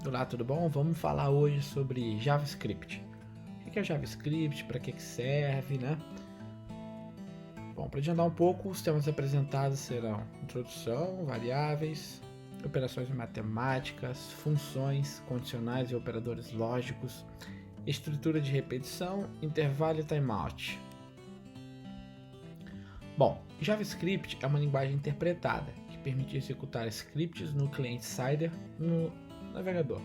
Olá, tudo bom? Vamos falar hoje sobre JavaScript. O que é JavaScript? Para que serve, né? Bom, para adiantar um pouco, os temas apresentados serão introdução, variáveis, operações matemáticas, funções, condicionais e operadores lógicos, estrutura de repetição, intervalo e timeout. Bom, JavaScript é uma linguagem interpretada que permite executar scripts no client-side no navegador.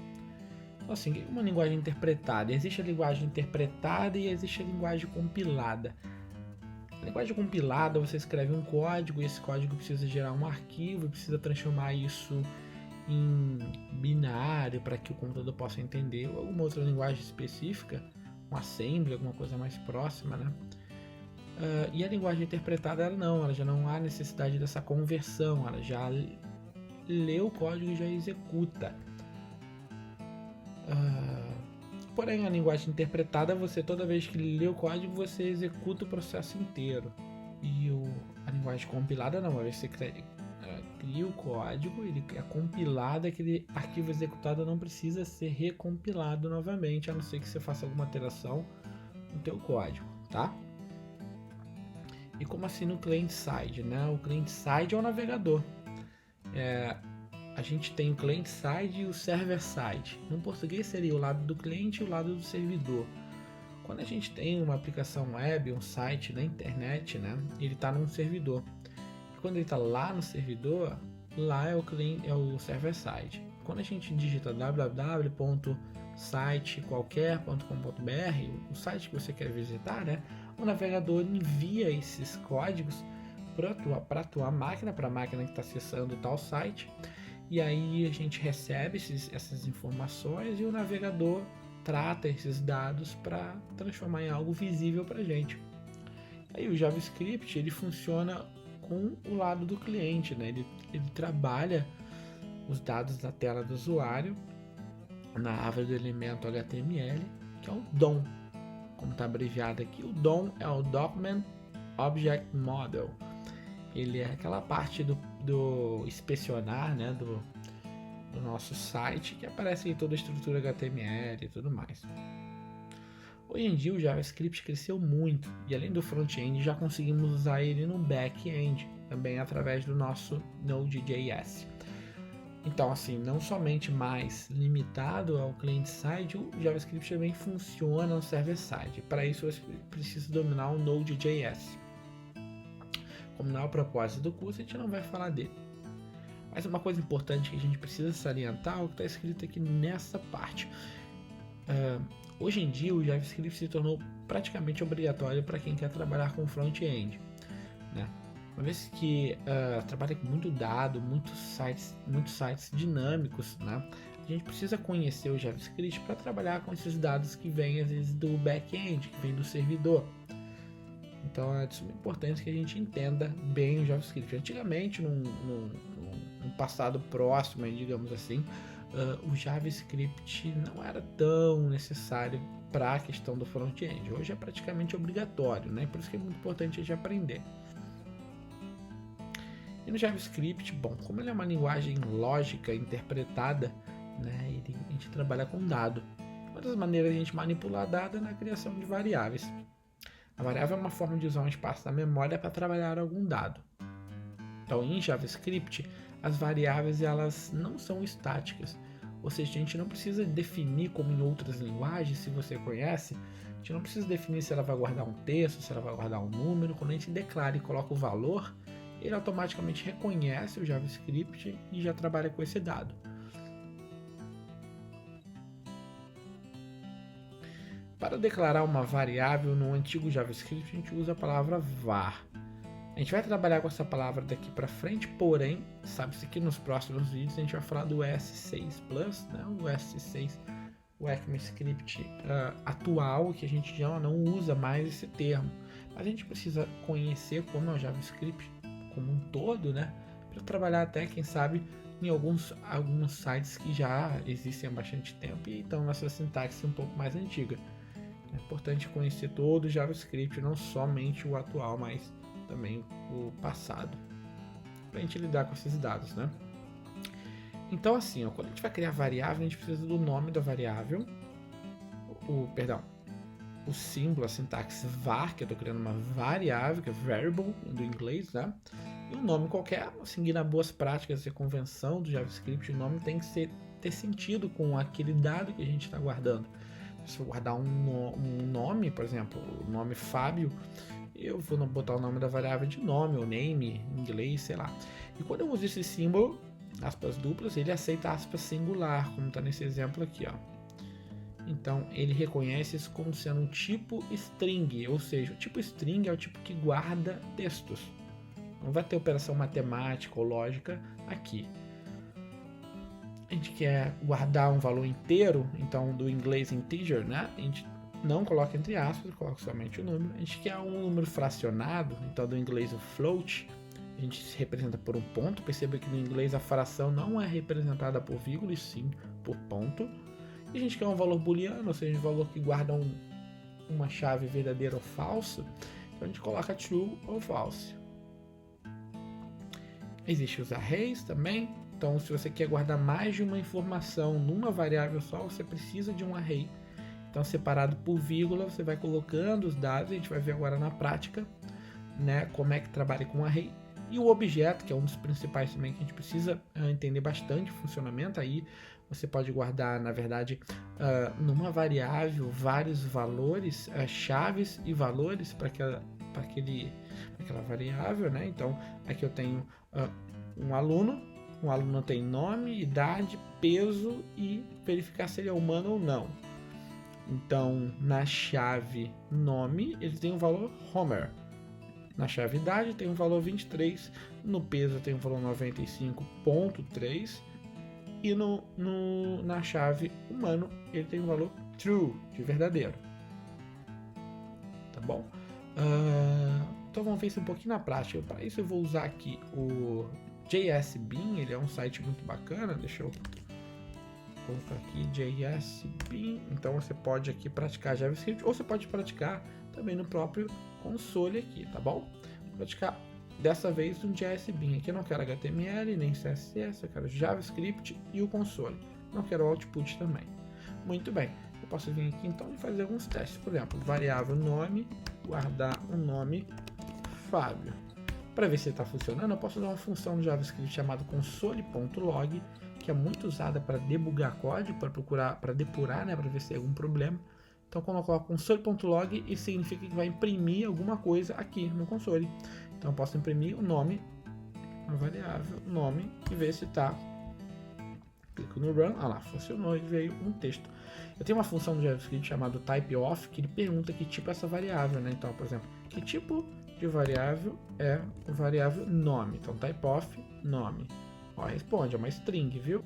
Então, assim, uma linguagem interpretada. Existe a linguagem interpretada e existe a linguagem compilada. A linguagem compilada, você escreve um código e esse código precisa gerar um arquivo e precisa transformar isso em binário para que o computador possa entender, ou alguma outra linguagem específica, um assembly, alguma coisa mais próxima, né? E a linguagem interpretada, ela já não há necessidade dessa conversão, ela já lê o código e já executa. Porém, a linguagem interpretada, você toda vez que lê o código, você executa o processo inteiro. E a linguagem compilada não, uma vez que você cria o código, ele é compilado, aquele arquivo executado não precisa ser recompilado novamente, a não ser que você faça alguma alteração no teu código, tá? E como assim no client-side, né? O client-side é o navegador. A gente tem o client-side e o server-side. No português seria o lado do cliente e o lado do servidor. Quando a gente tem uma aplicação web, um site na internet, né? Ele está num servidor. E quando ele está lá no servidor, lá é o server-side. Quando a gente digita www.sitequalquer.com.br, o site que você quer visitar, né? O navegador envia esses códigos para a tua máquina, para a máquina que está acessando tal site. E aí a gente recebe essas informações e o navegador trata esses dados para transformar em algo visível para a gente. Aí o JavaScript ele funciona com o lado do cliente, né? Ele trabalha os dados da tela do usuário na árvore do elemento HTML, que é o DOM, como está abreviado aqui. O DOM é o Document Object Model. Ele é aquela parte do inspecionar, né, do nosso site, que aparece em toda a estrutura HTML e tudo mais. Hoje em dia o JavaScript cresceu muito e além do front-end já conseguimos usar ele no back-end, também através do nosso Node.js. Então, assim, não somente mais limitado ao client-side, o JavaScript também funciona no server-side. Para isso você precisa dominar o Node.js. Como não é o propósito do curso, a gente não vai falar dele. Mas uma coisa importante que a gente precisa salientar é o que está escrito aqui nessa parte. Hoje em dia o JavaScript se tornou praticamente obrigatório para quem quer trabalhar com front-end, né? Uma vez que trabalha com muito dado, muitos sites dinâmicos, né? A gente precisa conhecer o JavaScript para trabalhar com esses dados que vêm às vezes do back-end, que vem do servidor. Então é de suma importância que a gente entenda bem o JavaScript. Antigamente, num passado próximo, digamos assim, o JavaScript não era tão necessário para a questão do front-end. Hoje é praticamente obrigatório, né? Por isso que é muito importante a gente aprender. E no JavaScript, bom, como ele é uma linguagem lógica interpretada, né, a gente trabalha com dado. Uma das maneiras de a gente manipular dado é na criação de variáveis. A variável é uma forma de usar um espaço da memória para trabalhar algum dado. Então, em JavaScript, as variáveis elas não são estáticas. Ou seja, a gente não precisa definir como em outras linguagens, se você conhece, a gente não precisa definir se ela vai guardar um texto, se ela vai guardar um número. Quando a gente declara e coloca o valor, ele automaticamente reconhece o JavaScript e já trabalha com esse dado. Para declarar uma variável no antigo JavaScript, a gente usa a palavra var. A gente vai trabalhar com essa palavra daqui para frente, porém, sabe-se que nos próximos vídeos a gente vai falar do ES6 Plus, né? O ES6, o ECMAScript atual, que a gente já não usa mais esse termo. Mas a gente precisa conhecer como é o JavaScript como um todo, né? Para trabalhar até, quem sabe, em alguns sites que já existem há bastante tempo e então nessa sintaxe um pouco mais antiga. É importante conhecer todo o JavaScript, não somente o atual, mas também o passado, para a gente lidar com esses dados, né? Então assim, ó, quando a gente vai criar variável, a gente precisa do nome da variável, o símbolo, a sintaxe var, que eu estou criando uma variável, que é variable do inglês, né? E um nome qualquer, seguindo as boas práticas e convenção do JavaScript, o nome tem que ter sentido com aquele dado que a gente está guardando. Se eu guardar um nome, por exemplo, o nome Fábio, eu vou botar o nome da variável de nome, ou name, em inglês, sei lá. E quando eu uso esse símbolo, aspas duplas, ele aceita aspas singular, como está nesse exemplo aqui, ó. Então, ele reconhece isso como sendo um tipo string, ou seja, o tipo string é o tipo que guarda textos. Não vai ter operação matemática ou lógica aqui. A gente quer guardar um valor inteiro, então do inglês integer, né? A gente não coloca entre aspas, coloca somente o número. A gente quer um número fracionado, então do inglês o float, a gente se representa por um ponto. Perceba que no inglês a fração não é representada por vírgula, e sim por ponto. E a gente quer um valor booleano, ou seja, um valor que guarda uma chave verdadeira ou falsa. Então a gente coloca true ou false. Existem os arrays também. Então, se você quer guardar mais de uma informação numa variável só, você precisa de um array. Então, separado por vírgula, você vai colocando os dados. A gente vai ver agora na prática, né, como é que trabalha com array. E o objeto, que é um dos principais também que a gente precisa entender bastante o funcionamento. Aí você pode guardar, na verdade, numa variável vários valores, chaves e valores para aquela variável, né? Então, aqui eu tenho um aluno tem nome, idade, peso e verificar se ele é humano ou não. Então, na chave nome, ele tem o valor Homer. Na chave idade tem o valor 23, no peso tem o valor 95.3 e na chave humano ele tem o valor true, de verdadeiro. Tá bom? Então vamos ver isso um pouquinho na prática. Para isso eu vou usar aqui o JSBean, ele é um site muito bacana. Deixa eu colocar aqui JSBean. Então você pode aqui praticar JavaScript ou você pode praticar também no próprio console aqui, tá bom? Vou praticar dessa vez no JSBean. Aqui eu não quero HTML nem CSS, eu quero JavaScript e o console. Não quero output também. Muito bem, eu posso vir aqui então e fazer alguns testes. Por exemplo, variável nome, guardar um nome Fábio. Para ver se está funcionando, eu posso usar uma função no JavaScript chamada console.log, que é muito usada para debugar código, para depurar, né, para ver se tem algum problema. Então, quando eu coloco console.log, isso significa que vai imprimir alguma coisa aqui no console. Então, eu posso imprimir o nome, uma variável, nome, e ver se está. Clico no Run, lá, funcionou e veio um texto. Eu tenho uma função no JavaScript chamada typeof, que ele pergunta que tipo é essa variável, né? Então, por exemplo, que tipo de variável é a variável nome? Então, typeof, nome. Ó, responde, é uma string, viu?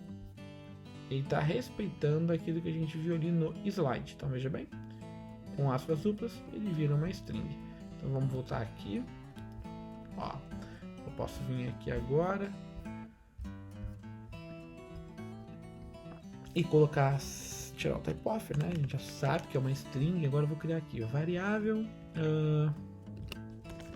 Ele está respeitando aquilo que a gente viu ali no slide. Então, veja bem, com aspas duplas, ele vira uma string. Então, vamos voltar aqui. Ó, eu posso vir aqui agora e colocar, tirar o typeof, né? A gente já sabe que é uma string. Agora eu vou criar aqui, variável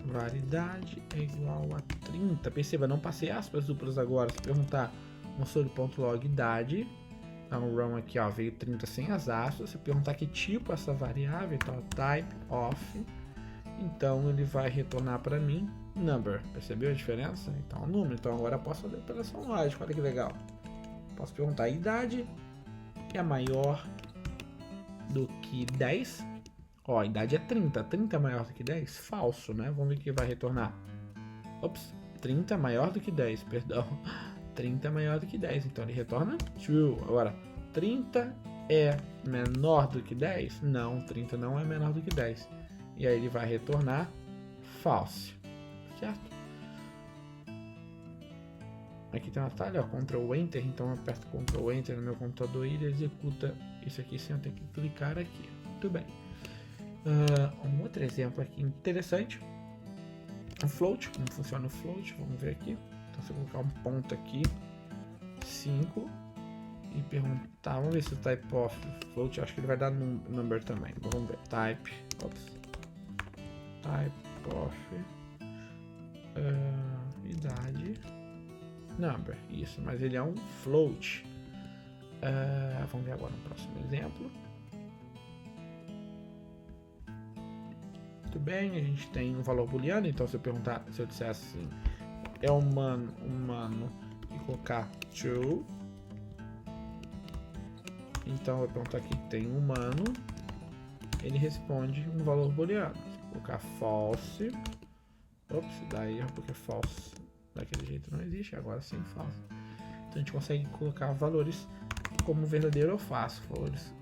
validade é igual a 30. Perceba, não passei aspas duplas agora. Se perguntar console.log idade, dá um run aqui, ó, veio 30 sem as aspas. Se perguntar que tipo essa variável, então typeof, então ele vai retornar para mim number. Percebeu a diferença? Então, número. Então agora eu posso fazer operação lógica. Olha que legal. Posso perguntar: a idade é maior do que 10? Ó, a idade é 30. 30 é maior do que 10? Falso, né? Vamos ver o que vai retornar. Ops, 30 é maior do que 10, perdão. 30 é maior do que 10, então ele retorna true. Agora, 30 é menor do que 10? Não, 30 não é menor do que 10. E aí ele vai retornar false, certo? Aqui tem um atalho, ó, Ctrl Enter, então eu aperto Ctrl Enter no meu computador e ele executa isso aqui sem eu ter que clicar aqui. Muito bem. Um outro exemplo aqui interessante, o float, como funciona o float, vamos ver aqui. Então se eu colocar um ponto aqui, 5, e perguntar, vamos ver se o type of float, acho que ele vai dar number também, vamos ver, type of idade number. Isso, mas ele é um float. Vamos ver agora um próximo exemplo. Muito bem, a gente tem um valor booleano, então se eu disser assim, é humano, e colocar true, então eu vou perguntar aqui, tem humano, ele responde um valor booleano. Se eu colocar false, dá erro porque false daquele jeito não existe, agora sim false. Então a gente consegue colocar valores como verdadeiro ou falso, valores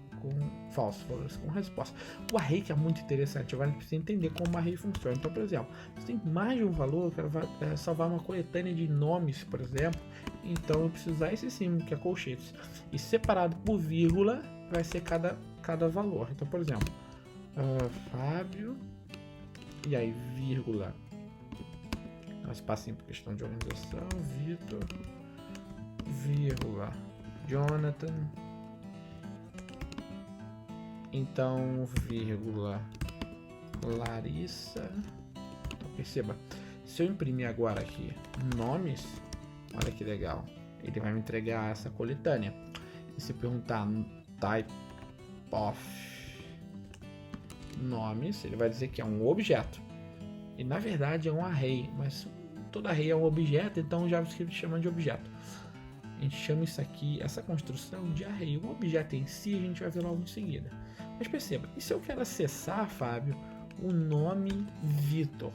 com resposta. O array que é muito interessante, agora a gente precisa entender como o array funciona. Então, por exemplo, se tem mais de um valor, eu quero salvar uma coletânea de nomes, por exemplo, então eu preciso usar esse símbolo que é colchetes, e separado por vírgula vai ser cada valor. Então, por exemplo, Fábio, e aí vírgula, um espacinho por questão de organização, Vitor, vírgula, Jonathan, então vírgula, Larissa. Então, perceba, se eu imprimir agora aqui nomes, olha que legal, ele vai me entregar essa coletânea. E se perguntar type of nomes, ele vai dizer que é um objeto, e na verdade é um array, mas todo array é um objeto, então o JavaScript chama de objeto. A gente chama isso aqui, essa construção, de array. O objeto em si a gente vai ver logo em seguida. Mas perceba, e se eu quero acessar, Fábio, o nome Vitor?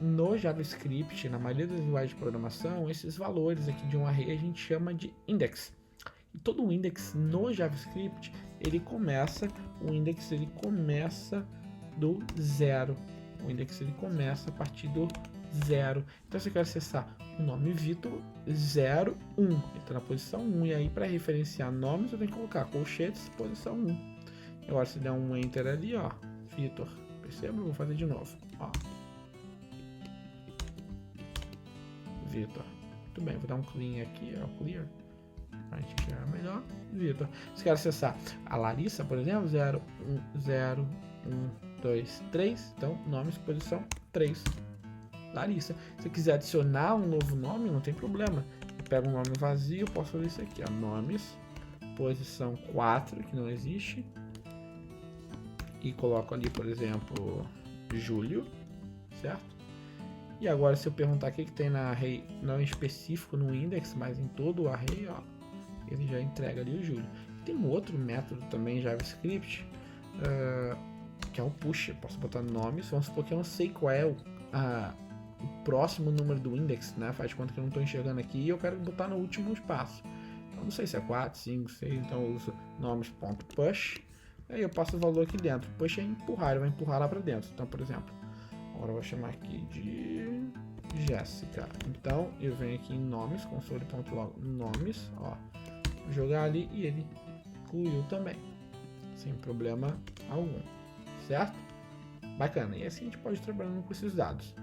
No JavaScript, na maioria das linguagens de programação, esses valores aqui de um array a gente chama de index. E todo o index no JavaScript, o index do zero. O index ele começa a partir do zero. Então se eu quero acessar o nome Vitor 01, ele está na posição 1, e aí para referenciar nomes eu tenho que colocar colchetes posição 1. Agora se der um enter ali, ó, Vitor, perceba? Eu vou fazer de novo, ó, Vitor. Muito bem, vou dar um clean aqui, ó, clear, para a gente enxergar melhor. Vitor. Se quer acessar a Larissa, por exemplo, 0, 1, 0, 1, 2, 3, então nomes posição 3. Larissa. Se eu quiser adicionar um novo nome, não tem problema. Eu pego um nome vazio, posso fazer isso aqui, ó, nomes, posição 4, que não existe, e coloco ali, por exemplo, Júlio, certo? E agora se eu perguntar o que tem na array, não em específico no index, mas em todo o array, ó, ele já entrega ali o Júlio. Tem um outro método também em JavaScript, que é o push. Eu posso botar nomes, vamos supor que eu não sei qual é o próximo número do index, né? Faz de conta que eu não estou enxergando aqui e eu quero botar no último espaço. Então não sei se é 4, 5, 6, então eu uso nomes.push, aí eu passo o valor aqui dentro. Push é empurrar, ele vai empurrar lá para dentro. Então, por exemplo, agora eu vou chamar aqui de Jéssica. Então eu venho aqui em nomes, console.log nomes, ó, vou jogar ali e ele incluiu também, sem problema algum, certo? Bacana, e assim a gente pode ir trabalhando com esses dados.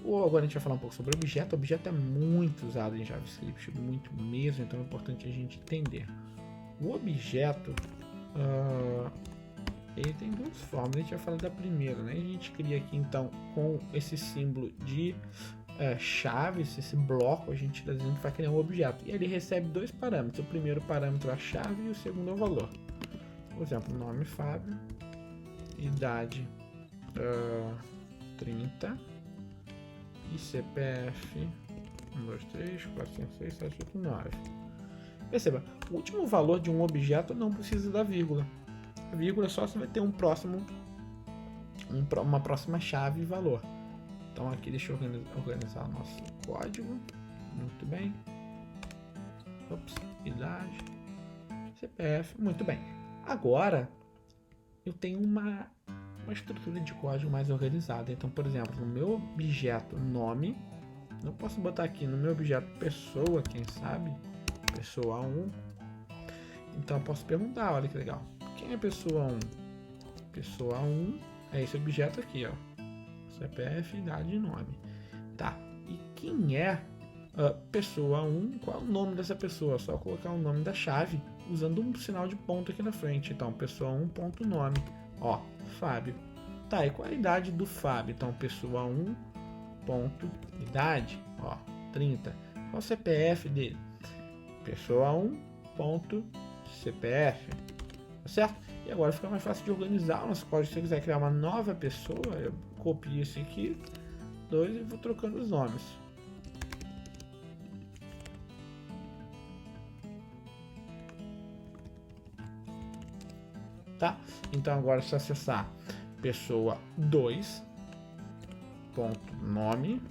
Agora a gente vai falar um pouco sobre objeto. O objeto é muito usado em JavaScript, muito mesmo, então é importante a gente entender. O objeto, ele tem duas formas, a gente vai falar da primeira, né? A gente cria aqui então com esse símbolo de chaves, esse bloco, a gente está dizendo que vai criar um objeto. E ele recebe dois parâmetros, o primeiro parâmetro é a chave e o segundo é o valor. Por exemplo, nome Fábio, idade 30 e CPF 1, 2, 3, 4, 5, 6, 7, 8, 9. Perceba, o último valor de um objeto não precisa da vírgula. A vírgula só se vai ter uma próxima chave e valor. Então aqui deixa eu organizar o nosso código. Muito bem. Idade, CPF, muito bem. Agora eu tenho uma estrutura de código mais organizada. Então, por exemplo, no meu objeto nome, não posso botar aqui no meu objeto pessoa, quem sabe, pessoa 1. Então eu posso perguntar, olha que legal, quem é pessoa 1? Pessoa 1 é esse objeto aqui, ó, CPF, idade e nome. Tá, e quem é pessoa 1? Qual é o nome dessa pessoa? Só colocar o nome da chave usando um sinal de ponto aqui na frente. Então, pessoa 1 ponto nome, ó, Fábio. Tá, e qual é a idade do Fábio? Então, pessoa 1 ponto idade, ó, 30. Qual o CPF dele? Pessoa 1 ponto CPF, tá certo? E agora fica mais fácil de organizar o nosso código. Se você quiser criar uma nova pessoa, eu copio esse aqui, 2 e vou trocando os nomes. Tá? Então agora se acessar pessoa 2 ponto nome,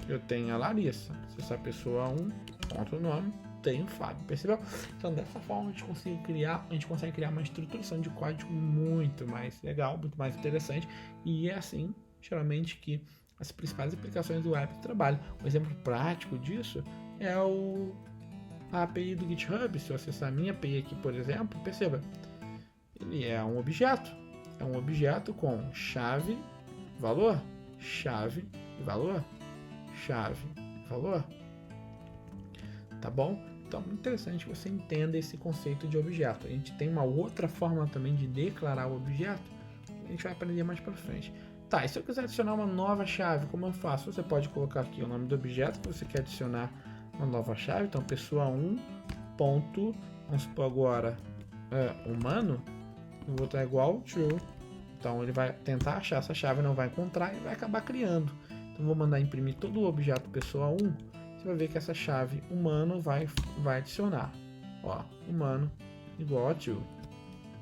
eu tenho a Larissa. Acessar pessoa 1 ponto nome, tenho o Fábio, percebeu? Então dessa forma a gente consegue criar uma estruturação de código muito mais legal, muito mais interessante, e é assim geralmente que as principais aplicações do web trabalham. Um exemplo prático disso é a API do GitHub. Se eu acessar a minha API aqui, por exemplo, perceba, ele é um objeto com chave, valor, chave, valor, chave, valor. Tá bom? Então, é interessante que você entenda esse conceito de objeto. A gente tem uma outra forma também de declarar o objeto, a gente vai aprender mais para frente. Tá, e se eu quiser adicionar uma nova chave, como eu faço? Você pode colocar aqui o nome do objeto que você quer adicionar uma nova chave. Então, pessoa 1 ponto, vamos supor agora, humano, eu vou botar igual true. Então, ele vai tentar achar essa chave, não vai encontrar e vai acabar criando. Então, vou mandar imprimir todo o objeto pessoa 1. Você vai ver que essa chave humano vai adicionar. Ó, humano igual a true.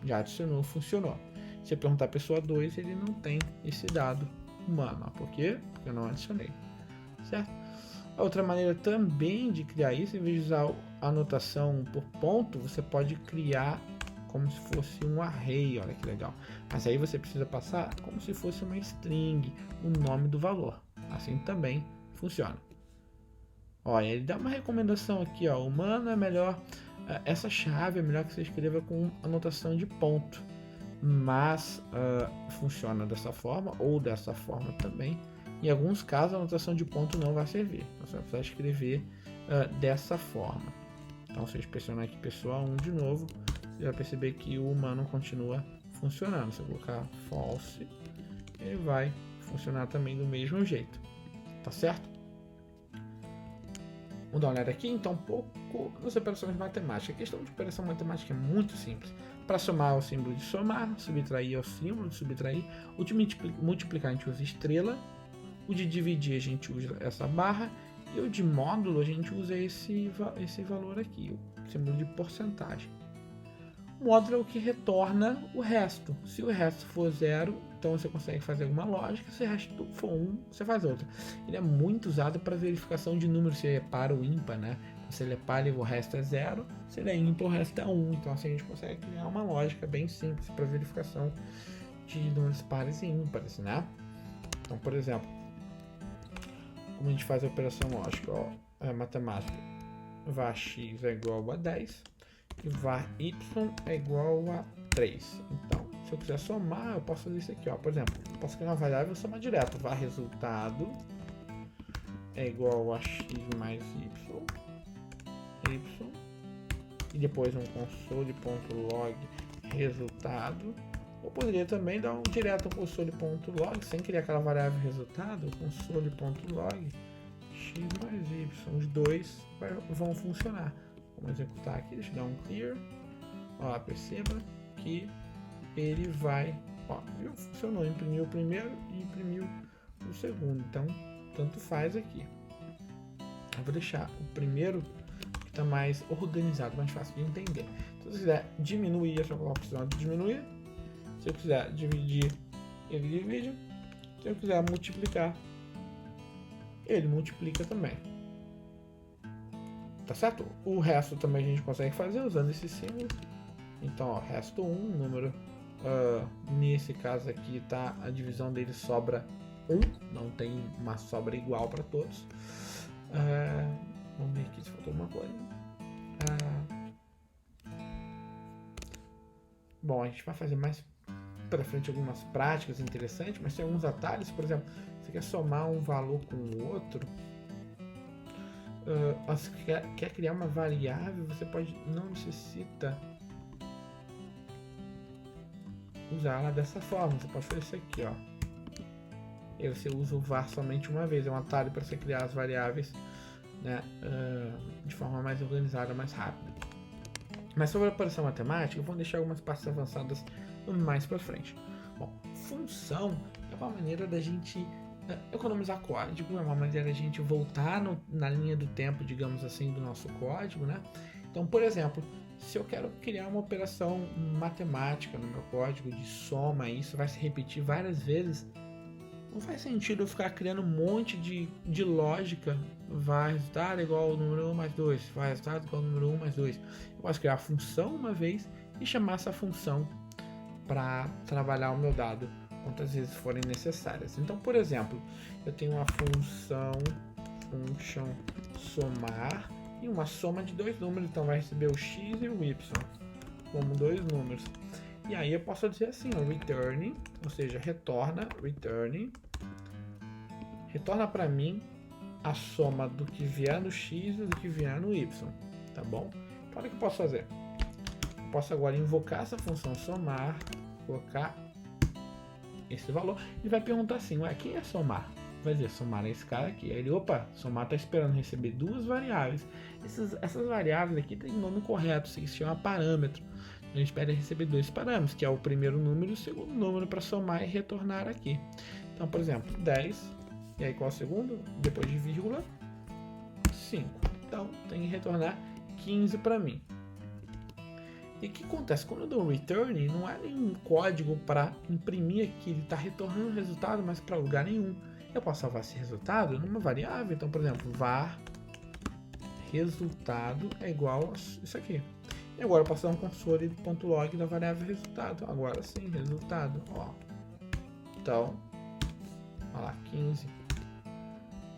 Já adicionou, funcionou. Se eu perguntar a pessoa 2, ele não tem esse dado humano. Por quê? Porque eu não adicionei. Certo? A outra maneira também de criar isso, em vez de usar a anotação por ponto, você pode criar como se fosse um array. Olha que legal. Mas aí você precisa passar como se fosse uma string, o nome do valor. Assim também funciona. Olha, ele dá uma recomendação aqui, ó. Humano é melhor, essa chave é melhor que você escreva com anotação de ponto. Mas funciona dessa forma ou dessa forma também. Em alguns casos a anotação de ponto não vai servir. Então, você vai precisar escrever dessa forma. Então, se eu pressionar aqui pessoa 1 de novo, você vai perceber que o humano continua funcionando. Se eu colocar false, ele vai funcionar também do mesmo jeito. Tá certo? Vamos dar uma olhada aqui, então, um pouco nas operações matemáticas. A questão de operação matemática é muito simples. Para somar é o símbolo de somar, subtrair é o símbolo de subtrair, o de multiplicar a gente usa estrela, o de dividir a gente usa essa barra, e o de módulo a gente usa esse valor aqui, o símbolo de porcentagem. O módulo é o que retorna o resto. Se o resto for 0, então você consegue fazer uma lógica. Se o resto for 1, você faz outra. Ele é muito usado para verificação de números, se ele é par ou ímpar, né? Se ele é par, o resto é 0. Se ele é ímpar, o resto é 1. Então assim a gente consegue criar uma lógica bem simples para verificação de números pares e ímpares, né? Então, por exemplo, como a gente faz a operação lógica, ó, matemática, var x é igual a 10 e var y é igual a 3. Então, se eu quiser somar, eu posso fazer isso aqui, ó. Por exemplo, eu posso criar uma variável e somar direto. Var resultado é igual a x mais y, e depois um console.log resultado. Ou poderia também dar um direto console.log, sem criar aquela variável resultado, console.log x mais y. Os dois vão funcionar. Vamos executar aqui, deixa eu dar um clear. Ó, perceba que ele vai, ó, viu? Funcionou, imprimiu o primeiro e imprimiu o segundo. Então, tanto faz aqui. Eu vou deixar o primeiro que está mais organizado, mais fácil de entender. Então, se eu quiser diminuir, eu só coloco o sinal de diminuir. Se eu quiser dividir, ele divide. Se eu quiser multiplicar, ele multiplica também. Tá certo? O resto também a gente consegue fazer usando esse símbolo. Então, ó, resto 1, número, nesse caso aqui, tá, a divisão dele sobra 1, não tem uma sobra igual para todos. Vamos ver aqui se faltou alguma coisa. Bom, a gente vai fazer mais para frente algumas práticas interessantes, mas tem alguns atalhos. Por exemplo, você quer somar um valor com o outro, você quer criar uma variável, você não necessita usar ela dessa forma. Você pode fazer isso aqui, ó. E aí você usa o var somente uma vez, é um atalho para você criar as variáveis, né, de forma mais organizada, mais rápida. Mas sobre a operação matemática, eu vou deixar algumas partes avançadas mais para frente. Bom, função é uma maneira da gente economizar código, é uma maneira da gente voltar na linha do tempo, digamos assim, do nosso código, né? Então, por exemplo, se eu quero criar uma operação matemática no meu código de soma, e isso vai se repetir várias vezes, não faz sentido eu ficar criando um monte de lógica. Vai resultado igual ao número 1 mais 2, vai resultado igual ao número 1 mais 2. Eu posso criar a função uma vez e chamar essa função para trabalhar o meu dado quantas vezes forem necessárias. Então, por exemplo, eu tenho uma function somar, e uma soma de dois números, então vai receber o x e o y como dois números. E aí eu posso dizer assim, return, ou seja, retorna para mim a soma do que vier no x e do que vier no y, tá bom? Então, olha o que eu posso fazer. Eu posso agora invocar essa função somar, colocar esse valor, e vai perguntar assim, ué, quem é somar? Vai dizer, somar é esse cara aqui. Aí ele, opa, somar está esperando receber duas variáveis. Essas variáveis aqui tem nome correto, isso se chama parâmetro. A gente espera receber dois parâmetros, que é o primeiro número e o segundo número, para somar e retornar aqui. Então, por exemplo, 10, e aí qual é o segundo? Depois de vírgula, 5. Então, tem que retornar 15 para mim. E o que acontece? Quando eu dou um return, não é nenhum código para imprimir aqui, ele está retornando o resultado, mas para lugar nenhum. Eu posso salvar esse resultado numa variável, então, por exemplo, var resultado é igual a isso aqui. E agora eu posso dar um console.log da variável resultado. Agora sim, resultado, ó. Então, olha lá, 15.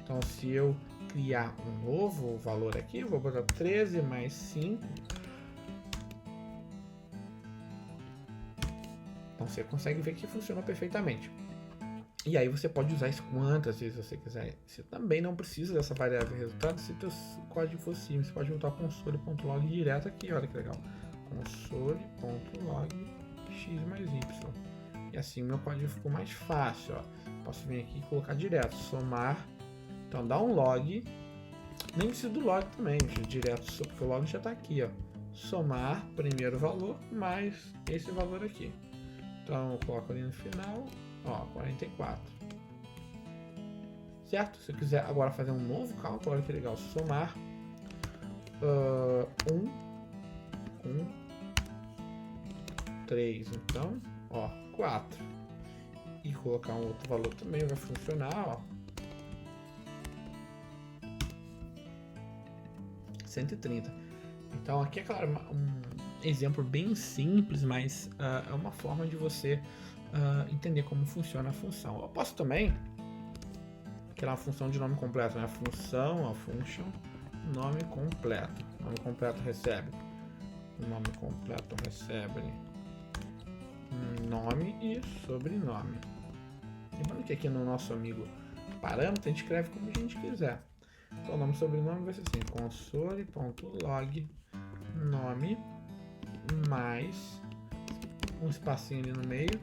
Então, se eu criar um novo valor aqui, eu vou botar 13 mais 5. Então, você consegue ver que funciona perfeitamente. E aí você pode usar isso quantas vezes você quiser. Você também não precisa dessa variável resultado se o seu código for simples. Você pode botar console.log direto aqui, olha que legal. Console.log x mais y. E assim meu código ficou mais fácil, ó. Posso vir aqui e colocar direto, somar. Então dá um log. Nem preciso do log também, direto, porque o log já está aqui, ó. Somar primeiro valor mais esse valor aqui. Então eu coloco ali no final. Ó, 44. Certo? Se eu quiser agora fazer um novo cálculo, olha que legal. Somar 3. Então, ó, 4. E colocar um outro valor também vai funcionar, ó. 130. Então, aqui é claro, um exemplo bem simples, mas é uma forma de você entender como funciona a função. Eu posso também criar uma função de nome completo, né? Função, a function, nome completo. Nome completo recebe. Nome completo recebe nome e sobrenome. Lembrando que aqui no nosso amigo parâmetro a gente escreve como a gente quiser. Então, o nome e sobrenome vai ser assim: console.log nome mais um espacinho ali no meio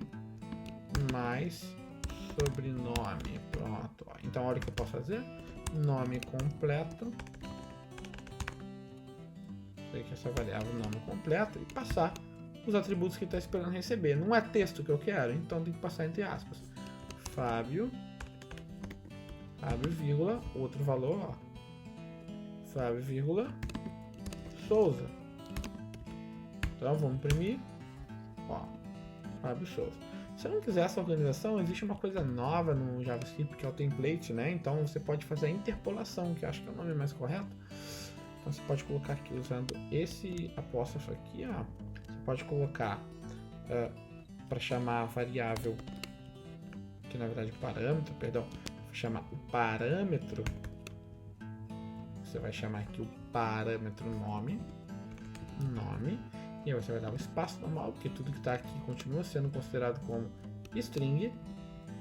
mais sobrenome. Pronto. Então, olha o que eu posso fazer: nome completo. Sei que essa variável nome completo e passar os atributos que está esperando receber. Não é texto que eu quero, então tem que passar entre aspas. Fábio, vírgula, outro valor, ó. Fábio, vírgula, Souza. Então vamos imprimir, ó, Fábio Souza. Se eu não quiser essa organização, existe uma coisa nova no JavaScript que é o template, né? Então você pode fazer a interpolação, que eu acho que é o nome mais correto. Então você pode colocar aqui usando esse apóstrofo aqui, ó. Você pode colocar para chamar a variável, que na verdade parâmetro, perdão, chamar o parâmetro. Você vai chamar aqui o parâmetro nome, e aí você vai dar um espaço normal, porque tudo que está aqui continua sendo considerado como string,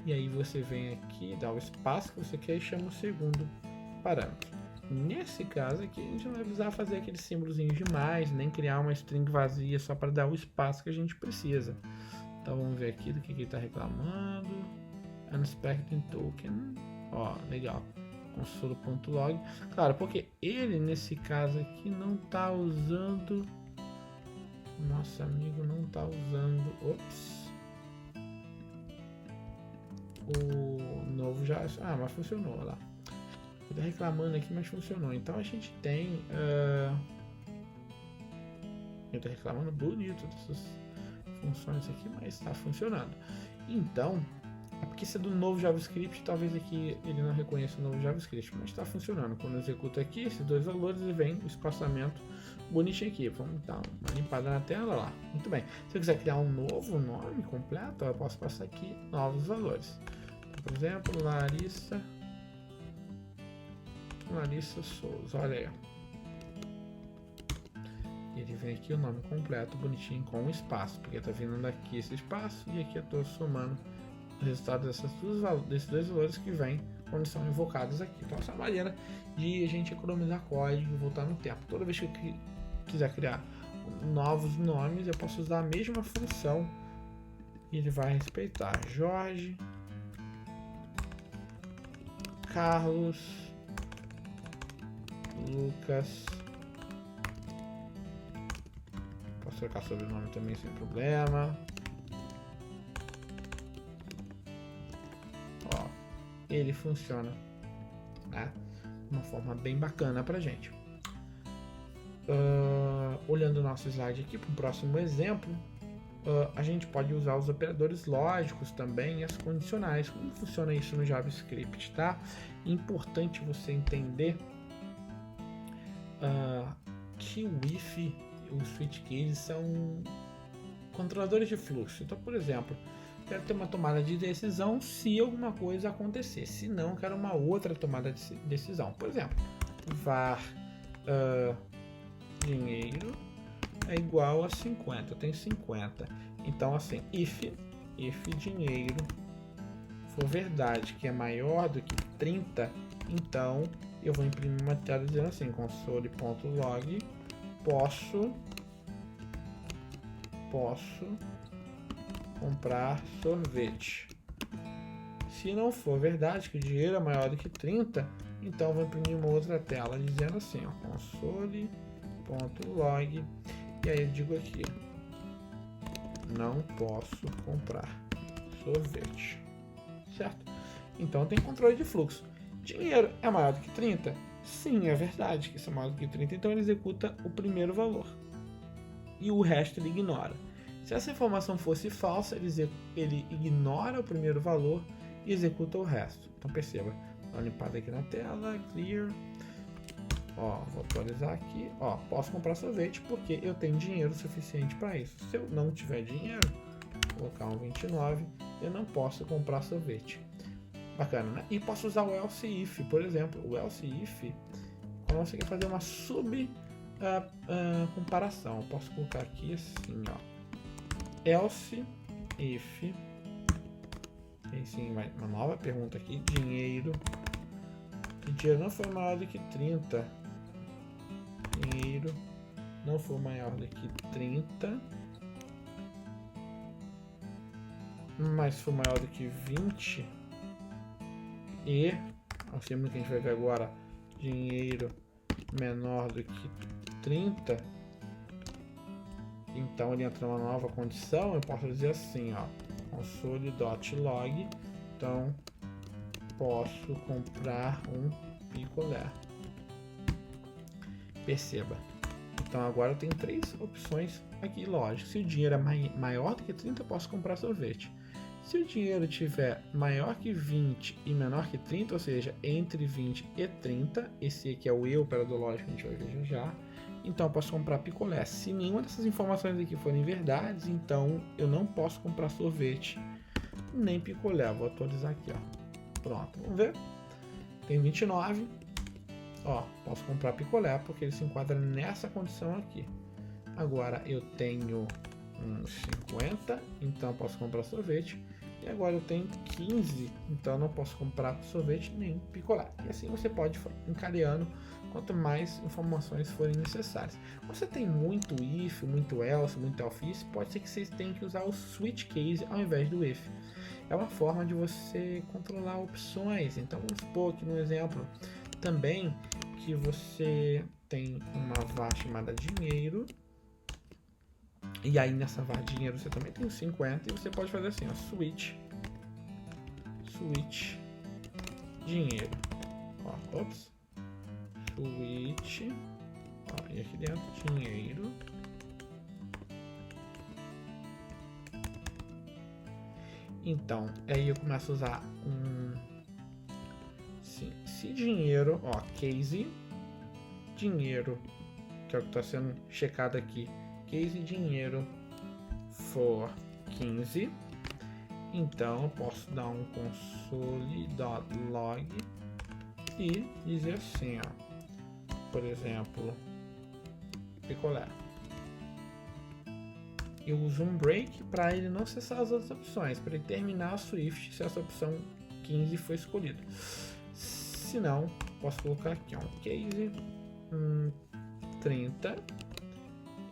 e aí você vem aqui, dá o espaço que você quer e chama o segundo parâmetro. Nesse caso aqui, a gente não vai precisar fazer aqueles símbolozinhos de mais, nem criar uma string vazia só para dar o espaço que a gente precisa. Então vamos ver aqui do que ele está reclamando. Unexpected Token. Ó, legal. Console.log. Claro, porque ele nesse caso aqui não tá usando. Nosso amigo não tá usando. Ops. O novo já. Ah, mas funcionou, olha lá. Ele tá reclamando aqui, mas funcionou. Então a gente tem. Ele tá reclamando bonito dessas funções aqui, mas está funcionando. Então, é porque isso é do novo JavaScript, talvez aqui ele não reconheça o novo JavaScript, mas está funcionando. Quando eu executo aqui esses dois valores, ele vem o espaçamento bonitinho aqui. Vamos dar uma limpada na tela lá. Muito bem. Se eu quiser criar um novo nome completo, eu posso passar aqui novos valores. Então, por exemplo, Larissa Souza. Olha aí. Ele vem aqui o nome completo, bonitinho, com um espaço, porque está vindo daqui esse espaço e aqui eu estou somando o resultado desses dois valores que vêm quando são invocados aqui. Então essa é uma maneira de a gente economizar código e voltar no tempo. Toda vez que eu quiser criar novos nomes, eu posso usar a mesma função e ele vai respeitar Jorge, Carlos, Lucas. Posso trocar sobrenome também sem problema. Ó, ele funciona, né? De uma forma bem bacana pra gente. Olhando o nosso slide aqui para o próximo exemplo, a gente pode usar os operadores lógicos também e as condicionais. Como funciona isso no JavaScript, tá? Importante você entender que o if e os switch cases são controladores de fluxo. Então, por exemplo, quero ter uma tomada de decisão se alguma coisa acontecer. Se não, quero uma outra tomada de decisão. Por exemplo, var dinheiro é igual a 50. Eu tenho 50. Então, assim, if dinheiro for verdade que é maior do que 30, então eu vou imprimir uma tela dizendo assim, console.log posso comprar sorvete. Se não for verdade que o dinheiro é maior do que 30, então eu vou imprimir uma outra tela dizendo assim, ó, console.log, e aí eu digo aqui, não posso comprar sorvete, certo? Então tem controle de fluxo. Dinheiro é maior do que 30? Sim, é verdade que isso é maior do que 30, então ele executa o primeiro valor e o resto ele ignora. Se essa informação fosse falsa, ele ignora o primeiro valor e executa o resto. Então perceba, dá uma limpada aqui na tela, clear. Ó, vou atualizar aqui. Ó, posso comprar sorvete porque eu tenho dinheiro suficiente para isso. Se eu não tiver dinheiro, vou colocar um 29, eu não posso comprar sorvete. Bacana, né? E posso usar o else if, por exemplo. O else if, quando você quer fazer uma comparação, eu posso colocar aqui assim, ó. Else if, e sim, uma nova pergunta aqui, dinheiro não foi maior do que 30, dinheiro não for maior do que 30, mas for maior do que 20, e o símbolo que a gente vai ver agora, dinheiro menor do que 30, então ele entra numa nova condição, eu posso dizer assim, ó, console.log, então posso comprar um picolé. Perceba, então agora eu tenho três opções aqui, lógico. Se o dinheiro é maior do que 30, eu posso comprar sorvete. Se o dinheiro tiver maior que 20 e menor que 30, ou seja, entre 20 e 30, esse aqui é o operador lógico que a gente vai ver já, então eu posso comprar picolé. Se nenhuma dessas informações aqui forem verdades, então eu não posso comprar sorvete nem picolé. Vou atualizar aqui, ó. Pronto, vamos ver. Tem 29. Ó, posso comprar picolé porque ele se enquadra nessa condição aqui. Agora eu tenho 50, então eu posso comprar sorvete. E agora eu tenho 15, então eu não posso comprar sorvete nem picolé. E assim você pode ir encadeando quanto mais informações forem necessárias. Quando você tem muito if, muito else, muito else, pode ser que vocês tenham que usar o switch case ao invés do if. é uma forma de você controlar opções. Então vamos supor que no exemplo também que você tem uma var chamada dinheiro, e aí nessa var dinheiro você também tem 50 e você pode fazer assim, ó, switch dinheiro, ó, ops, switch, ó, e aqui dentro dinheiro. Então, aí eu começo a usar se dinheiro, ó, case dinheiro, que é o que está sendo checado aqui, case dinheiro for 15, então eu posso dar um console.log e dizer assim, ó, por exemplo, picolé. Eu uso um break para ele não cessar as outras opções, para ele terminar a Swift se essa opção 15 for escolhida. Se não, posso colocar aqui, ó, um case 30,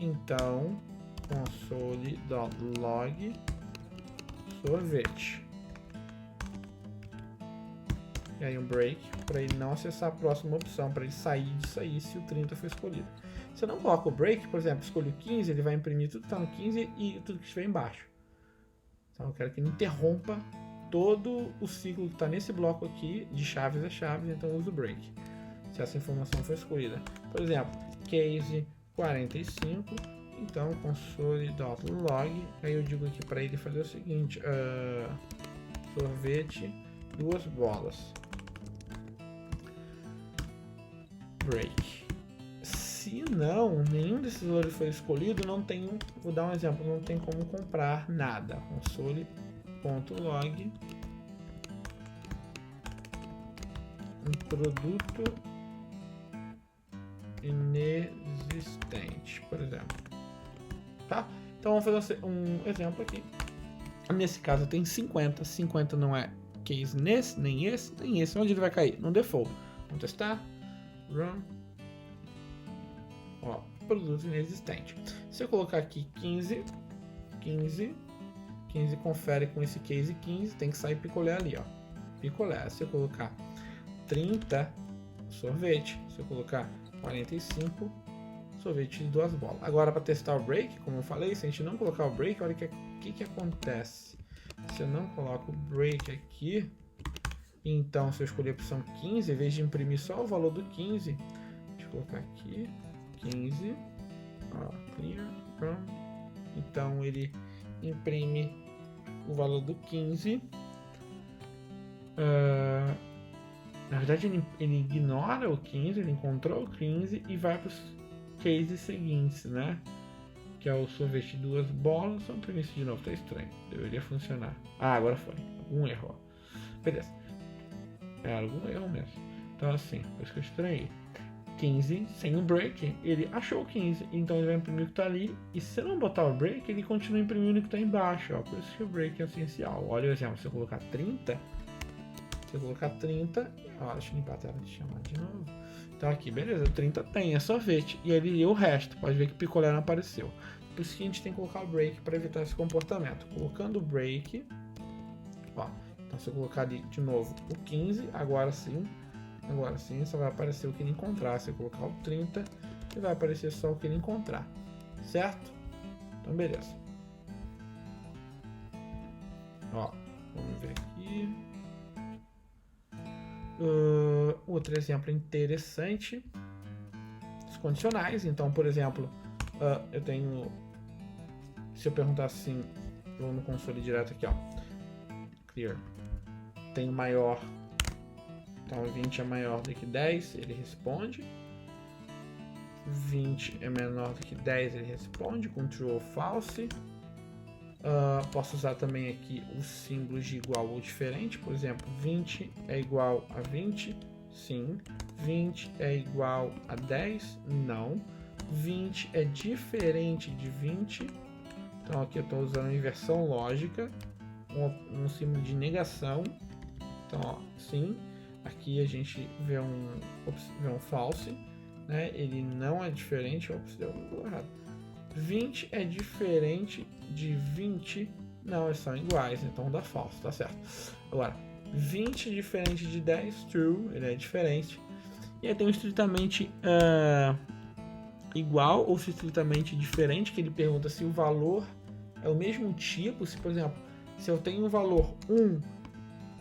então console.log sorvete. E aí um break para ele não acessar a próxima opção, para ele sair disso aí se o 30 for escolhido. Se eu não coloco o break, por exemplo, escolho o 15, ele vai imprimir tudo que está no 15 e tudo que estiver embaixo. Então eu quero que ele interrompa todo o ciclo que está nesse bloco aqui, de chaves a chaves, então eu uso o break, se essa informação for escolhida. Por exemplo, case 45, então console.log, aí eu digo aqui para ele fazer o seguinte, sorvete 2 bolas, break. Se não, nenhum desses valores foi escolhido, não tem, vou dar um exemplo, não tem como comprar nada. Console.log um produto inexistente, por exemplo. Tá? Então vamos fazer um exemplo aqui. Nesse caso tem 50. 50 não é case nesse, nem esse, nem esse. Onde ele vai cair? No default. Vamos testar. Run. Ó, produto inexistente. Se eu colocar aqui 15 confere com esse case 15, tem que sair picolé ali, ó. Picolé. Se eu colocar 30, sorvete. Se eu colocar 45, sorvete de 2 bolas. Agora para testar o break, como eu falei, se a gente não colocar o break, olha o que acontece. Se eu não coloco o break aqui, então se eu escolher a opção 15, em vez de imprimir só o valor do 15, deixa eu colocar aqui 15, ó, clear, run. Então ele imprime o valor do 15. Na verdade ele ignora o 15, ele encontrou o 15 e vai para os cases seguintes, né? Que é o sorvete 2 bolas. Vamos imprimir isso de novo, tá estranho. Deveria funcionar. Ah, agora foi. Algum erro. Beleza. É algum erro mesmo. Então assim, por isso que eu estranhei. 15 sem o break, ele achou o 15, então ele vai imprimir o que está ali, e se eu não botar o break, ele continua imprimindo o que está embaixo, ó. Por isso que o break é essencial. Olha o exemplo, se eu colocar 30, ó, deixa eu limpar a tela de chamar de novo. Então aqui, beleza, 30 tem, é sorvete, e ele lê o resto, pode ver que picolé não apareceu. Por isso que a gente tem que colocar o break para evitar esse comportamento. Colocando o break, ó, então se eu colocar ali de novo o 15, agora sim só vai aparecer o que ele encontrar. Se eu colocar o 30, ele vai aparecer só o que ele encontrar, certo? Então beleza. Ó, vamos ver aqui. Outro exemplo interessante, os condicionais. Então, por exemplo, eu tenho, se eu perguntar assim, eu vou no console direto aqui, ó, clear, tem maior. Então 20 é maior do que 10, ele responde. 20 é menor do que 10, ele responde com true ou false. Posso usar também aqui os símbolos de igual ou diferente. Por exemplo, 20 é igual a 20, sim. 20 é igual a 10, não. 20 é diferente de 20. Então aqui eu estou usando inversão lógica, um símbolo de negação. Então, ó, sim. Aqui a gente vê um false, né? Ele não é diferente, ops, deu errado. 20 é diferente de 20, Não, eles são iguais, então dá falso, tá certo. Agora, 20 diferente de 10, true, ele é diferente. E aí tem o estritamente igual ou estritamente diferente, que ele pergunta se o valor é o mesmo tipo. Se, por exemplo, se eu tenho o valor 1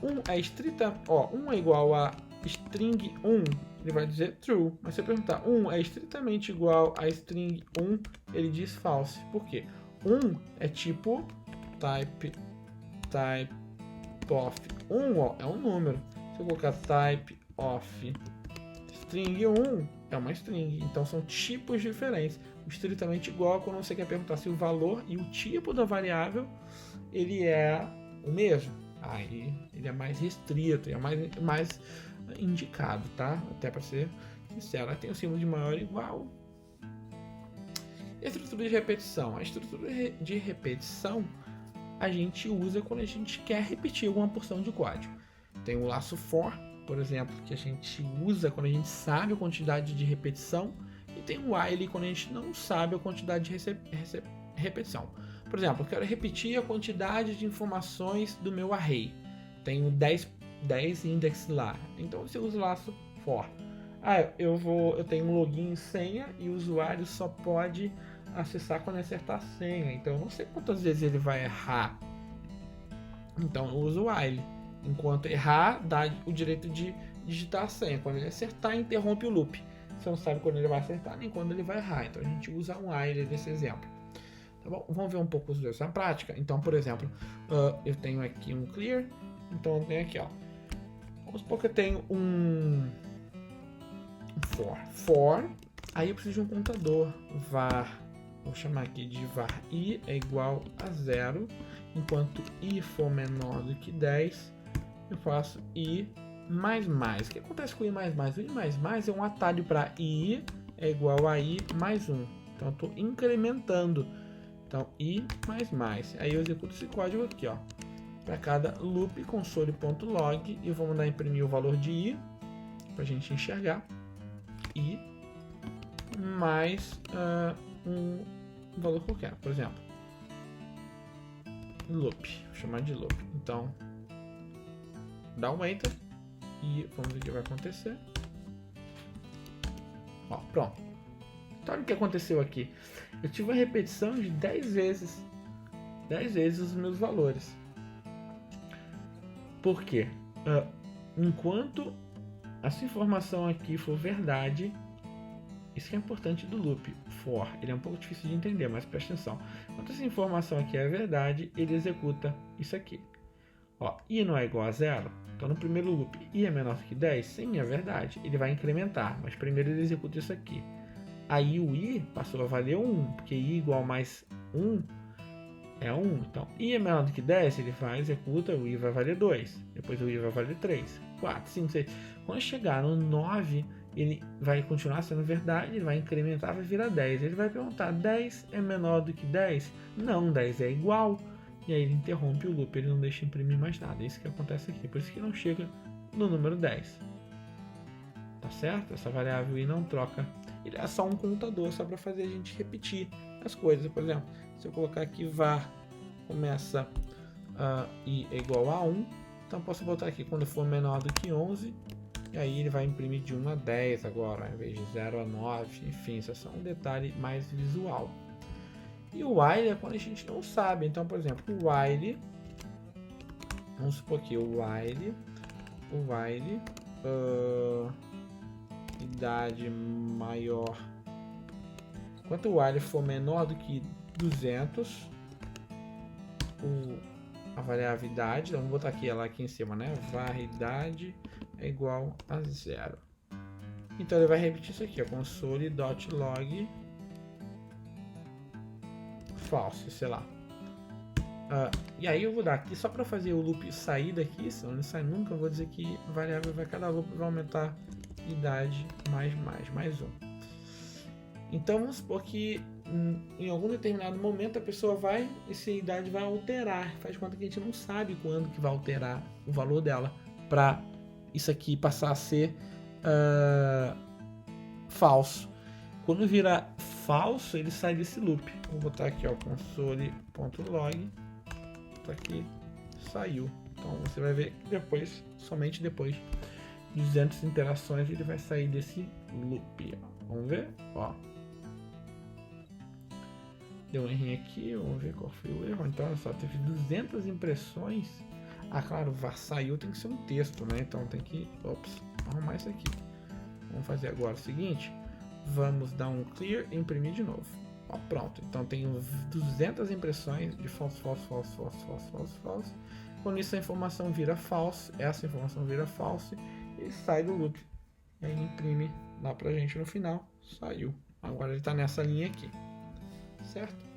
1 é igual a string 1, ele vai dizer true. Mas se eu perguntar 1 é estritamente igual a string 1, ele diz false. Por quê? 1 é tipo type of 1, é um número. Se eu colocar type of string 1, é uma string. Então são tipos diferentes. O estritamente igual quando você quer perguntar se o valor e o tipo da variável ele é o mesmo. Aí ele é mais restrito, é mais indicado, tá? Até para ser sincero, tem o símbolo de maior e igual. E a estrutura de repetição. A estrutura de repetição a gente usa quando a gente quer repetir alguma porção de código. Tem o laço for, por exemplo, que a gente usa quando a gente sabe a quantidade de repetição, e tem o while quando a gente não sabe a quantidade de repetição. Por exemplo, eu quero repetir a quantidade de informações do meu array. Tenho 10 index lá. Então você usa o laço for. Eu tenho um login e senha e o usuário só pode acessar quando acertar a senha. Então eu não sei quantas vezes ele vai errar. Então eu uso o while. Enquanto errar, dá o direito de digitar a senha. Quando ele acertar, interrompe o loop. Você não sabe quando ele vai acertar nem quando ele vai errar. Então a gente usa um while nesse exemplo. Tá bom? Vamos ver um pouco os dois na prática. Então, por exemplo, eu tenho aqui um clear. Então eu tenho aqui, ó. Vamos supor que eu tenho um for. Aí eu preciso de um contador. Var. Vou chamar aqui de var i é igual a 0. Enquanto i for menor do que 10, eu faço i mais mais. O que acontece com i mais mais? O i mais mais é um atalho para i é igual a i mais 1. Então eu estou incrementando. Então, i mais mais. Aí eu executo esse código aqui, ó. Para cada loop console.log e eu vou mandar imprimir o valor de i para a gente enxergar. I mais um valor qualquer, por exemplo. Loop. Vou chamar de loop. Então, dá um enter e vamos ver o que vai acontecer. Ó, pronto. Então, olha o que aconteceu aqui. Eu tive uma repetição de 10 vezes. 10 vezes os meus valores. Por quê? Enquanto essa informação aqui for verdade, isso que é importante do loop for. Ele é um pouco difícil de entender, mas presta atenção. Enquanto essa informação aqui é verdade, ele executa isso aqui. Ó, i não é igual a 0. Então, no primeiro loop, i é menor que 10? Sim, é verdade. Ele vai incrementar, mas primeiro ele executa isso aqui. Aí o i passou a valer 1, porque i igual mais 1 é 1. Então, i é menor do que 10, ele executa, o i vai valer 2. Depois o i vai valer 3, 4, 5, 6. Quando chegar no 9, ele vai continuar sendo verdade, ele vai incrementar, vai virar 10. Ele vai perguntar, 10 é menor do que 10? Não, 10 é igual. E aí ele interrompe o loop, ele não deixa imprimir mais nada. É isso que acontece aqui, por isso que não chega no número 10. Tá certo? Essa variável i não troca. Ele é só um contador, só para fazer a gente repetir as coisas. Por exemplo, se eu colocar aqui var começa i é igual a 1, então eu posso botar aqui quando for menor do que 11, e aí ele vai imprimir de 1 a 10 agora, ao invés de 0 a 9, enfim, isso é só um detalhe mais visual. E o while é quando a gente não sabe. Então, por exemplo, o while, vamos supor que o while, idade maior, enquanto o while for menor do que 200, a variável idade, vamos botar aqui ela aqui em cima, né? Var idade é igual a 0. Então ele vai repetir isso aqui, ó, console.log false, sei lá. E aí eu vou dar aqui só para fazer o loop sair daqui, senão não sai nunca. Eu vou dizer que variável cada loop vai aumentar idade mais 1. Então vamos supor que em algum determinado momento a pessoa essa idade vai alterar. Faz conta que a gente não sabe quando que vai alterar o valor dela para isso aqui passar a ser falso. Quando virar falso, ele sai desse loop. Vou botar aqui, ó, console.log só que saiu. Então você vai ver que depois, somente depois de 200 interações, ele vai sair desse loop. Vamos ver? Ó. Deu um errinho aqui, vamos ver qual foi o erro. Então, olha só, teve 200 impressões. Ah, claro, saiu tem que ser um texto, né? Então tem que, arrumar isso aqui. Vamos fazer agora o seguinte. Vamos dar um clear e imprimir de novo. Ó, pronto. Então tem 200 impressões de false. Quando isso a informação vira false, essa informação vira false, ele sai do loop. E aí imprime lá pra gente no final. Saiu. Agora ele está nessa linha aqui. Certo?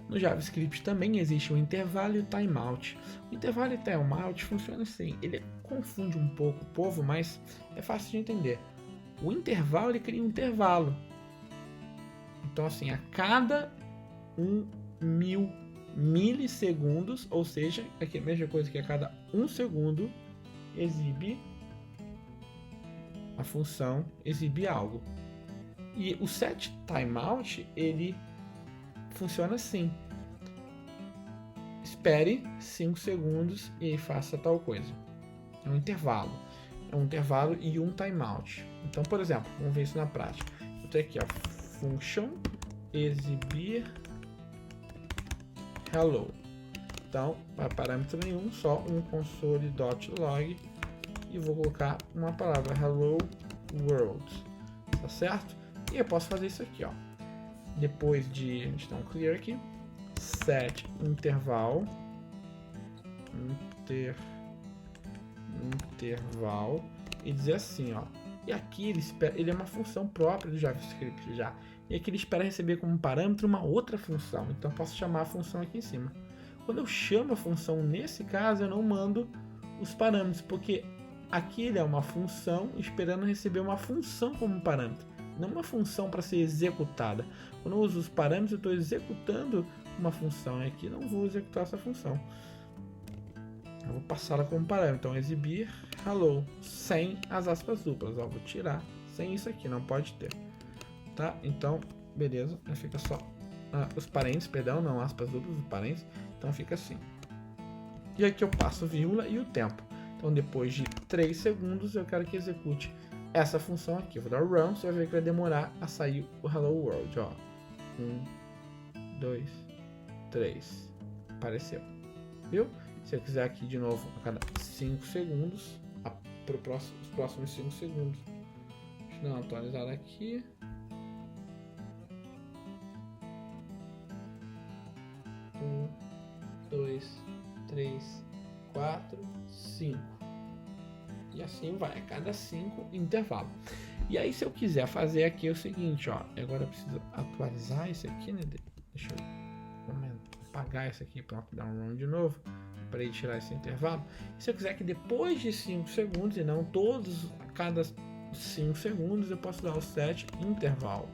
No JavaScript também existe o intervalo e o timeout. O intervalo e o timeout funciona assim. Ele confunde um pouco o povo, mas é fácil de entender. O intervalo, ele cria um intervalo. Então, assim, a cada 1.000 milissegundos, ou seja, aqui é a mesma coisa que a cada 1 segundo, a função exibe algo. E o set timeout, ele funciona assim. Espere 5 segundos e faça tal coisa. É um intervalo. É um intervalo e um timeout. Então, por exemplo, vamos ver isso na prática. Eu tenho aqui, ó, function exibir hello. Então, para parâmetro nenhum, só um console.log e vou colocar uma palavra hello world. Tá certo? E eu posso fazer isso aqui, ó. Depois de a gente dar um clear aqui, set interval e dizer assim, ó. E aqui ele é uma função própria do JavaScript já. E aqui ele espera receber como parâmetro uma outra função. Então eu posso chamar a função aqui em cima. Quando eu chamo a função nesse caso, eu não mando os parâmetros, porque aqui ele é uma função esperando receber uma função como parâmetro, não uma função para ser executada. Quando eu uso os parâmetros, eu estou executando uma função, e aqui não vou executar essa função. Eu vou passá-la como parâmetro. Então, exibir hello, sem as aspas duplas. Ó, vou tirar sem isso aqui, não pode ter. Tá? Então, beleza. Aí fica só os parênteses, perdão, não aspas duplas, os parênteses. Então, fica assim. E aqui eu passo vírgula e o tempo. Então, depois de 3 segundos, eu quero que execute essa função aqui. Eu vou dar run, você vai ver que vai demorar a sair o hello world. Ó. 1, 2, 3. Apareceu. Viu? Se eu quiser aqui de novo a cada 5 segundos, para os próximos 5 segundos. Deixa eu dar uma atualizada aqui. Um, 2, 3, 4, 5. E assim vai, a cada 5 intervalo. E aí, se eu quiser fazer aqui é o seguinte, ó. Agora eu preciso atualizar isso aqui, né? Deixa eu apagar isso aqui para dar um run de novo, para ele tirar esse intervalo. Se eu quiser que depois de 5 segundos, e não todos a cada 5 segundos, eu posso dar o set interval.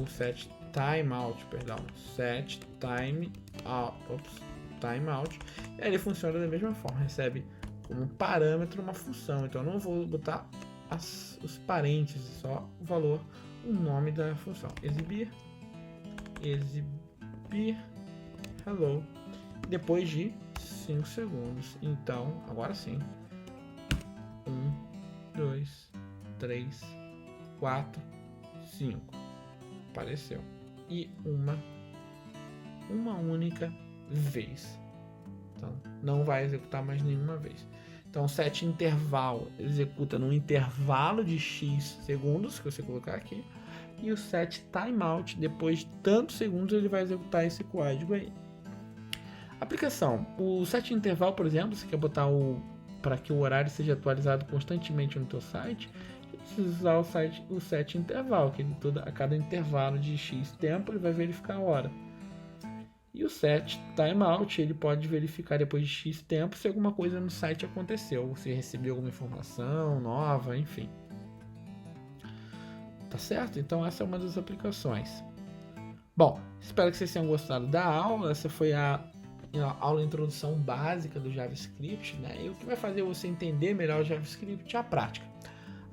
O set timeout, perdão. Set timeout. E aí ele funciona da mesma forma, recebe como parâmetro uma função. Então eu não vou botar os parênteses, só o valor, o nome da função. Exibir hello depois de 5 segundos. Então, agora sim. 1, 2, 3, 4, 5. Apareceu. E uma única vez. Então, não vai executar mais nenhuma vez. Então, set interval executa num intervalo de x segundos, que você colocar aqui. E o set timeout, depois de tantos segundos, ele vai executar esse código aí. Aplicação. O set interval, por exemplo, você quer botar para que o horário seja atualizado constantemente no teu site, você precisa usar o set interval, que a cada intervalo de x tempo ele vai verificar a hora. E o set timeout, ele pode verificar depois de x tempo se alguma coisa no site aconteceu, se recebeu alguma informação nova, enfim. Tá certo? Então essa é uma das aplicações. Bom, espero que vocês tenham gostado da aula. Essa foi a aula de introdução básica do JavaScript, né? E o que vai fazer você entender melhor o JavaScript é a prática.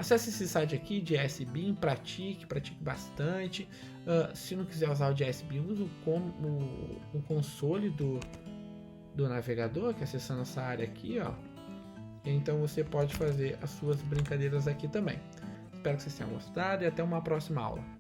Acesse esse site aqui, JSBeam, pratique bastante. Se não quiser usar o JSBeam, use o console do navegador, que é acessando essa área aqui, ó. Então você pode fazer as suas brincadeiras aqui também. Espero que vocês tenham gostado e até uma próxima aula.